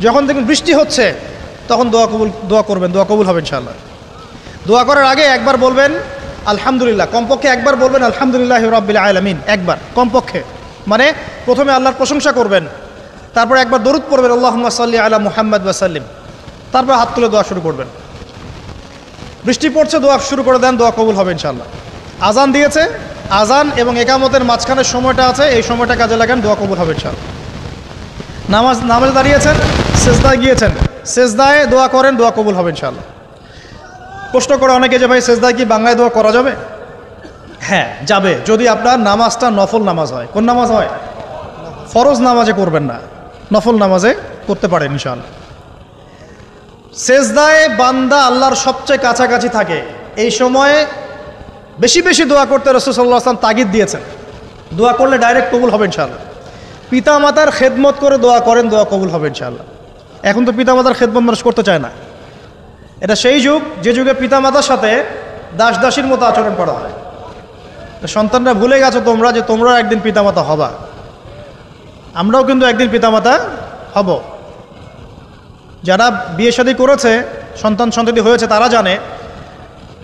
যখন দেখবেন বৃষ্টি হচ্ছে তখন দোয়া করবেন, দোয়া কবুল হবে ইনশাআল্লাহ। দোয়া করার আগে একবার বলবেন আলহামদুলিল্লাহ, কমপক্ষে একবার বলবেন আলহামদুলিল্লাহ রাব্বিল আলামিন, একবার কমপক্ষে। মানে প্রথমে আল্লাহর প্রশংসা করবেন, তারপর একবার দরুদ পড়বেন আল্লাহুম্মা সাল্লি আলা মুহাম্মাদ ওয়া সাল্লিম, তারপর হাত তুলে দোয়া শুরু করবেন। বৃষ্টি পড়ছে, দোয়া শুরু করে দেন, দোয়া কবুল হবে ইনশাআল্লাহ। আজান দিয়েছে, আজান এবং একামতের মাঝখানের সময়টা আছে, এই সময়টা কাজে লাগান, দোয়া কবুল হবে ইনশাআল্লাহ। নামাজে দাঁড়িয়েছেন, সেজদায় গিয়েছেন, সেজদায় দোয়া করেন, দোয়া কবুল হবে ইনশাআল্লাহ। প্রশ্ন করে অনেকে যে ভাই সেজদায় কি বাংলায় দোয়া করা যাবে? হ্যাঁ যাবে, যদি আপনার নামাজটা নফল নামাজ হয়। কোন নামাজ হয়? ফরজ নামাজে করবেন না, নফল নামাজে করতে পারেন ইনশাআল্লাহ। সেজদায় বান্দা আল্লাহর সবচেয়ে কাছাকাছি থাকে, এই সময়ে বেশি বেশি দোয়া করতে রাসূল সাল্লাল্লাহু আলাইহি ওয়াসাল্লাম তাগিদ দিয়েছেন। দোয়া করলে ডাইরেক্ট কবুল হবে ইনশাআল্লাহ। পিতা মাতার খেদমত করে দোয়া করেন, দোয়া কবুল হবে ইনশাআল্লাহ। এখন তো পিতা মাতার খেদমত মানুষ করতে চায় না। এটা সেই যুগ যে যুগে পিতা মাতার সাথে দাস দাসীর মতো আচরণ করা হয়। সন্তানরা ভুলে গেছো তোমরা যে তোমরাও একদিন পিতামাতা হবা। আমরাও কিন্তু একদিন পিতামাতা হব। যারা বিয়ে শাদী করেছে, সন্তান সন্ততি হয়েছে, তারা জানে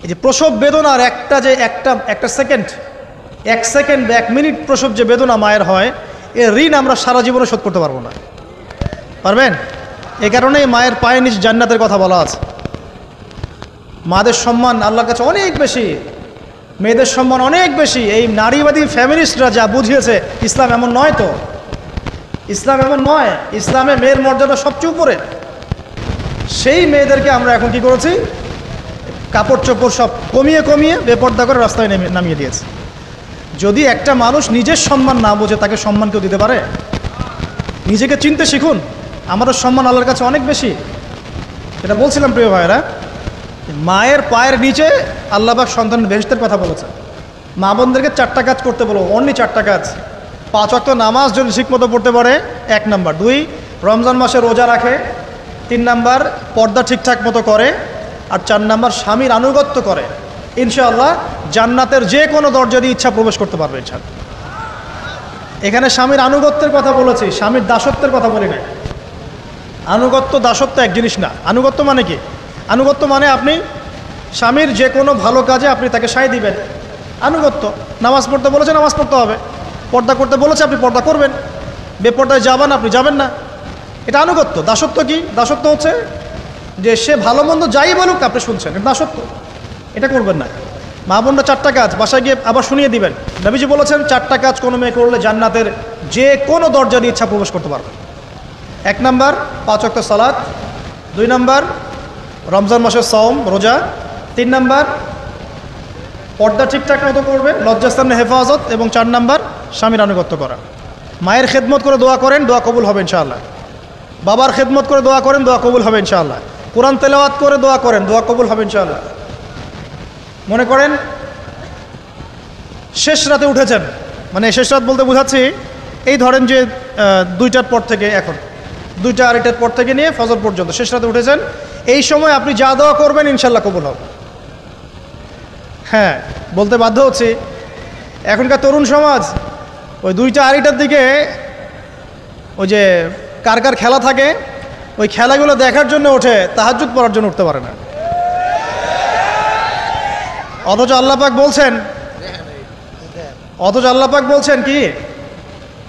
এই যে প্রসব বেদনার একটা সেকেন্ড, এক সেকেন্ড বা 1 মিনিট প্রসব যে বেদনা মায়ের হয়, এর ঋণ আমরা সারা জীবনে শোধ করতে পারবো না। পারবেন? এই কারণেই মায়ের পায়ের নিচে জান্নাতের কথা বলা আছে। মাদের সম্মান আল্লাহর কাছে অনেক বেশি, মেয়েদের সম্মান অনেক বেশি। এই নারীবাদী ফ্যামিলিস্টরা যা বুঝিয়েছে, ইসলাম এমন নয়। তো ইসলাম এমন নয়, ইসলামে মেয়ের মর্যাদা সবচেয়ে উপরে। সেই মেয়েদেরকে আমরা এখন কি করেছি? কাপড় চোপড় সব কমিয়ে কমিয়ে বেপর্দা করে রাস্তায় নামিয়ে দিয়েছে। যদি একটা মানুষ নিজের সম্মান না বোঝে, তাকে সম্মান কেউ দিতে পারে? নিজেকে চিনতে শিখুন। আমাদের সম্মান আল্লাহর কাছে অনেক বেশি। এটা বলছিলাম প্রিয় ভাইয়েরা, মায়ের পায়ের নিচে আল্লাহ পাক সন্তানের বেহেশতের কথা বলেছে। মা বোনদেরকে 4টা কাজ করতে বলো, অনলি 4টা কাজ। 5 ওয়াক্ত নামাজ যদি ঠিকমতো পড়তে পারে, 1 নাম্বার। 2, রমজান মাসে রোজা রাখে। 3 নাম্বার, পর্দা ঠিকঠাক মতো করে। আর 4 নাম্বার, স্বামীর আনুগত্য করে। ইনশাআল্লাহ জান্নাতের যে কোনো দরজা দিয়ে ইচ্ছা প্রবেশ করতে পারবে ইনশাআল্লাহ। এখানে স্বামীর আনুগত্যের কথা বলেছি, স্বামীর দাসত্বের কথা বলি না। আনুগত্য দাসত্ব এক জিনিস না। আনুগত্য মানে কি? আনুগত্য মানে আপনি স্বামীর যে কোনো ভালো কাজে আপনি তাকে সায় দিবেন, আনুগত্য। নামাজ পড়তে বলেছে, নামাজ পড়তে হবে। পর্দা করতে বলেছে, আপনি পর্দা করবেন। বেপর্দায় যাবেন, আপনি যাবেন না। এটা আনুগত্য। দাসত্ব কি? দাসত্ব হচ্ছে যে সে ভালো মন্দ যাই বলুক আপনি শুনছেন, এটা দাসত্ব। এটা করবেন না। মা বোনরা 4টা কাজ বাসায় গিয়ে আবার শুনিয়ে দিবেন। নবীজি বলেছেন 4টা কাজ কোনো মেয়ে করলে জান্নাতের যে কোনো দরজা দিয়ে ইচ্ছা প্রবেশ করতে পারবে। 1 নাম্বার, 5 ওয়াক্ত সালাত। 2 নাম্বার, রমজান মাসের সওম রোজা। 3 নাম্বার, পর্দা ঠিকঠাক মতো করবে, লজ্জাস্থানের হেফাজত। এবং 4 নাম্বার, স্বামীর আনুগত্য করা। মায়ের খেদমত করে দোয়া করেন, দোয়া কবুল হবে ইনশাআল্লাহ। বাবার খেদমত করে দোয়া করেন, দোয়া কবুল হবে ইনশাআল্লাহ। কোরআন তেলাওয়াত করে দোয়া করেন, দোয়া কবুল হবে ইনশাআল্লাহ। মনে করেন শেষ রাতে উঠেছেন, মানে শেষ রাত বলতে বোঝাচ্ছি এই ধরেন যে 2টার পর থেকে, এখন 2টা 2:30টার পর থেকে নিয়ে ফজর পর্যন্ত শেষ রাতে উঠেছেন। এই সময় আপনি যা দোয়া করবেন ইনশাআল্লাহ কবুল হবে। হ্যাঁ, বলতে বাধ্য হচ্ছি, এখনকার তরুণ সমাজ ওই 2টা 2:30টার দিকে ওই যে কার কার খেলা থাকে, ওই খেলাগুলো দেখার জন্য ওঠে, তাহাজ্জুদ পড়ার জন্য উঠতে পারে না। অথচ আল্লাহ পাক বলছেন কি,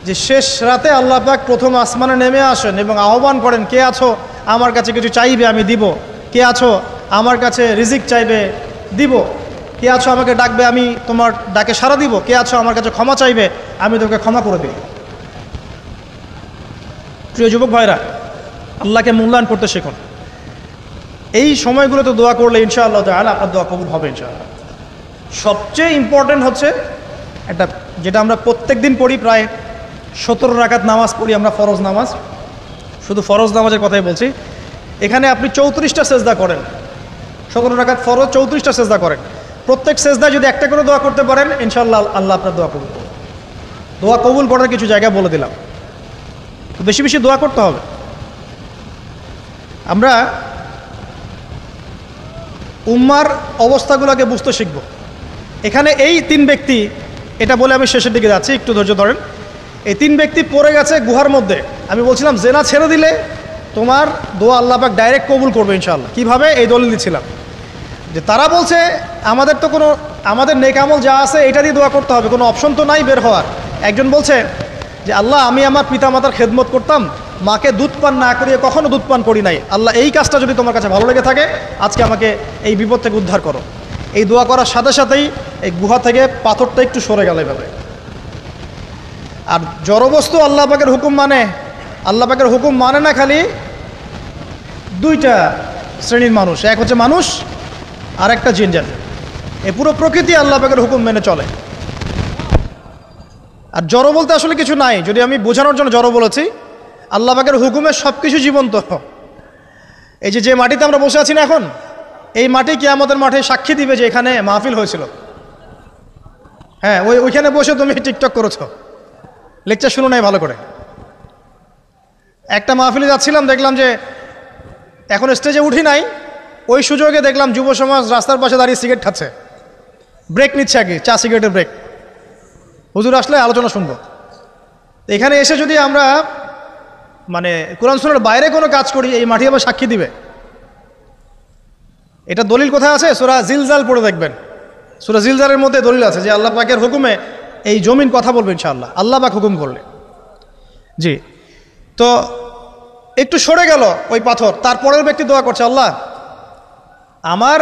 যে শেষ রাতে আল্লাহ পাক প্রথম আসমানে নেমে আসেন এবং আহ্বান করেন, কে আছো আমার কাছে কিছু চাইবে আমি দিব, কে আছো আমার কাছে রিজিক চাইবে দিব, কে আছো আমাকে ডাকবে আমি তোমার ডাকে সাড়া দিব, কে আছো আমার কাছে ক্ষমা চাইবে আমি তোকে ক্ষমা করে দিই। প্রিয় যুবক ভাইরা, আল্লাহকে মূল্যায়ন করতে শিখুন। এই সময়গুলোতে দোয়া করলে ইনশাআল্লাহ তাআলা আপনার দোয়া কবুল হবে ইনশাআল্লাহ। সবচেয়ে ইম্পর্টেন্ট হচ্ছে একটা, যেটা আমরা প্রত্যেক দিন পড়ি, প্রায় 17 রাকাত নামাজ পড়ি আমরা, ফরজ নামাজ। শুধু ফরজ নামাজের কথাই বলছি। এখানে আপনি 34টা সেজদা করেন। 17 রাকাত ফরজ, 34টা সেজদা করেন। প্রত্যেক সেজদায় যদি একটা করে দোয়া করতে পারেন ইনশাআল্লাহ আল্লাহ আপনার দোয়া কবুল করবেন। দোয়া কবুল করার কিছু জায়গা বলে দিলাম, তো বেশি বেশি দোয়া করতে হবে। আমরা উম্মার অবস্থাগুলোকে বুঝতে শিখব। এখানে এই 3 ব্যক্তি, এটা বলে আমি শেষের দিকে যাচ্ছি, একটু ধৈর্য ধরেন। এই 3 ব্যক্তি পড়ে গেছে গুহার মধ্যে। আমি বলছিলাম জেনা ছেড়ে দিলে তোমার দোয়া আল্লাহ পাক ডাইরেক্ট কবুল করবে ইনশাআল্লাহ। কীভাবে? এই দলিল দিচ্ছিলাম যে তারা বলছে আমাদের তো কোনো আমাদের নেক আমল যা আছে এটা দিয়ে দোয়া করতে হবে, কোনো অপশন তো নাই বের হওয়ার। একজন বলছে যে আল্লাহ আমি আমার পিতামাতার খেদমত করতাম, মাকে দুধ পান না করিয়ে কখনো দুধ পান করি নাই, আল্লাহ এই কাজটা যদি তোমার কাছে ভালো লেগে থাকে আজকে আমাকে এই বিপদ থেকে উদ্ধার করো। এই দোয়া করার সাথে সাথেই এই গুহা থেকে পাথরটা একটু সরে গেল এভাবে। আর জড়বস্তু আল্লাহ পাকের হুকুম মানে, আল্লাহ পাকের হুকুম মানে না খালি দুইটা শ্রেণীর মানুষ, এক হচ্ছে মানুষ আর একটা জিন জাতি। এই পুরো প্রকৃতি আল্লাহ পাকের হুকুম মেনে চলে। আর জড় বলতে আসলে কিছু নাই, যদি আমি বোঝানোর জন্য জড় বলেছি, আল্লাহ পাকের হুকুমে সব কিছু জীবন্ত। এই যে মাটিতে আমরা বসে আছি না এখন, এই মাটি কিয়ামতের মাঠে সাক্ষী দিবে যে এখানে মাহফিল হয়েছিল। হ্যাঁ, ওইখানে বসে তুমি টিকটক করেছো, লেকচার শুনো নাই ভালো করে। একটা মাহফিলে যাচ্ছিলাম, দেখলাম যে এখন স্টেজে উঠি নাই, ওই সুযোগে দেখলাম যুব সমাজ রাস্তার পাশে দাঁড়িয়ে সিগারেট খাচ্ছে, ব্রেক নিচ্ছে আর কি, চা সিগারেটের ব্রেক। হুজুর আসলে আলোচনা শুনবো। এখানে এসে যদি আমরা মানে কোরআন সুন্নাহর বাইরে কোনো কাজ করি, এই মাটি আবার সাক্ষী দিবে। এটা দলিল কোথায় আছে? সূরা জিলজাল পড়ে দেখবেন। সূরা জিলজালের মধ্যে দলিল আছে যে আল্লাহ পাকের হুকুমে এই জমিন কথা বলবে ইনশাআল্লাহ, আল্লাহ পাক হুকুম করলে। জি, তো একটু সরে গেল ওই পাথর, তারপরের ব্যক্তি দোয়া করছে, আল্লাহ আমার